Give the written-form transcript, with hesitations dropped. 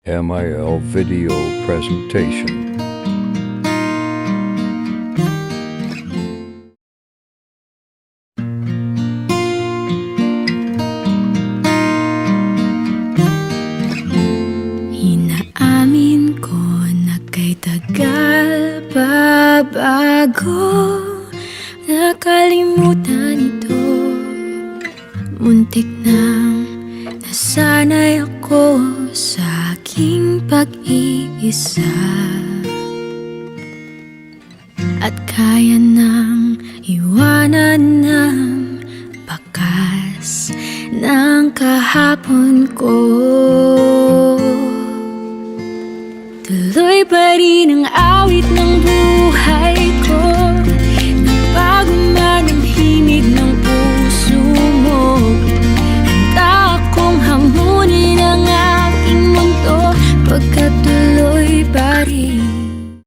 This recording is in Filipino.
MIL video presentation. Inaamin ko na kay tagal pa bago nakalimutan ito. Muntik nang nasanay ako sa aking pag-iisa, at kaya nang iwanan ng bakas ng kahapon ko. Tuloy pa rin ang awit ng buhay ko, nagbago man ang himig ng puso mo. Handa akong hamunin ang aking mundo, pagkatuloy pa rin